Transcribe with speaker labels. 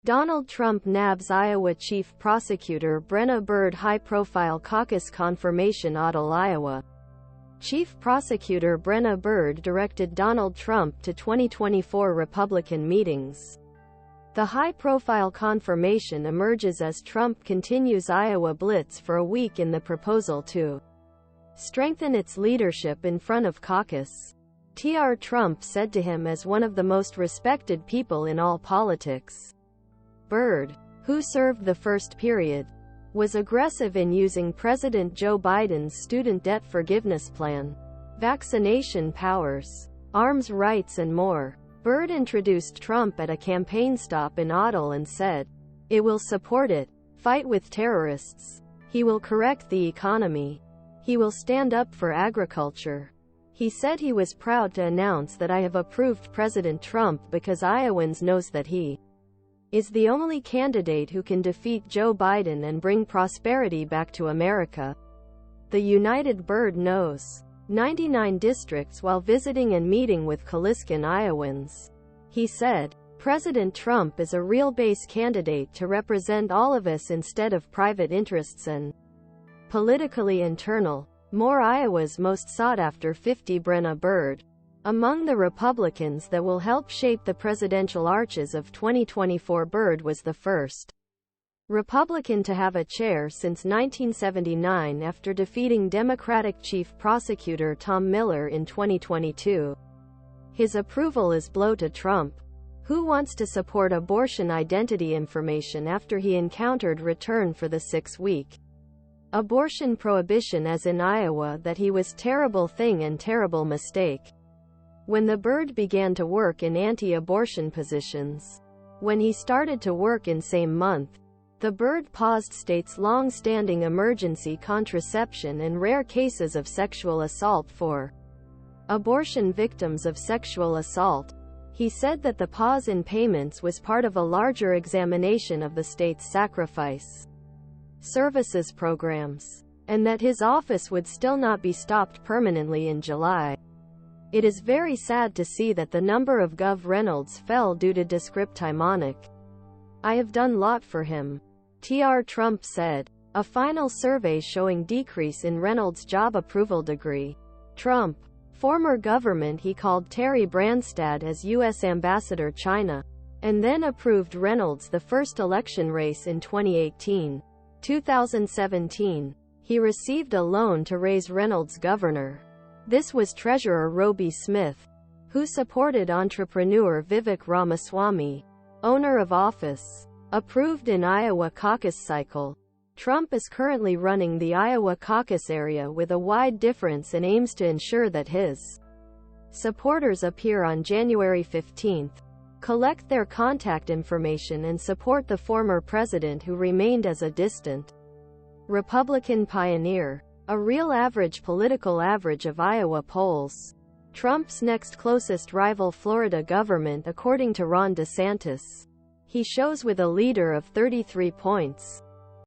Speaker 1: Donald Trump nabs Iowa Chief Prosecutor Brenna Bird high-profile caucus confirmation. Adel, Iowa. Chief Prosecutor Brenna Bird directed Donald Trump to 2024 Republican meetings. The high-profile confirmation emerges as Trump continues Iowa Blitz for a week in the proposal to strengthen its leadership in front of caucus. Trump said to him as one of the most respected people in all politics. Bird, who served the first period, was aggressive in using President Joe Biden's student debt forgiveness plan, vaccination powers, arms rights and more. Bird introduced Trump at a campaign stop in Adel and said, "It will support it, fight with terrorists. He will correct the economy. He will stand up for agriculture." He said he was proud to announce that "I have approved President Trump because Iowans knows that he is the only candidate who can defeat Joe Biden and bring prosperity back to America." The United Bird knows 99 districts while visiting and meeting with Caliskan Iowans. He said, "President Trump is a real base candidate to represent all of us instead of private interests and politically internal. More Iowa's most sought-after 50." Brenna Bird, among the Republicans that will help shape the presidential arches of 2024. Bird was the first Republican to have a chair since 1979 after defeating Democratic Chief Prosecutor Tom Miller in 2022. His approval is blow to Trump, who wants to support abortion identity information after he encountered return for the 6-week abortion prohibition as in Iowa that he was terrible thing and terrible mistake. When the Bird began to work in anti-abortion positions. When he started to work in same month, the Bird paused state's long-standing emergency contraception and rare cases of sexual assault for abortion victims of sexual assault. He said that the pause in payments was part of a larger examination of the state's sacrifice services programs, and that his office would still not be stopped permanently in July. "It is very sad to see that the number of Gov. Reynolds fell due to descriptimonic. I have done lot for him," Trump said. A final survey showing decrease in Reynolds' job approval degree. Trump, former government he called Terry Branstad as U.S. Ambassador China, and then approved Reynolds the first election race in 2018. 2017. He received a loan to raise Reynolds governor. This was Treasurer Roby Smith, who supported entrepreneur Vivek Ramaswamy, owner of office, approved in Iowa caucus cycle. Trump is currently running the Iowa caucus area with a wide difference and aims to ensure that his supporters appear on January 15, collect their contact information and support the former president who remained as a distant Republican pioneer. A real average political average of Iowa polls. Trump's next closest rival Florida government according to Ron Desantis. He shows with a leader of 33 points.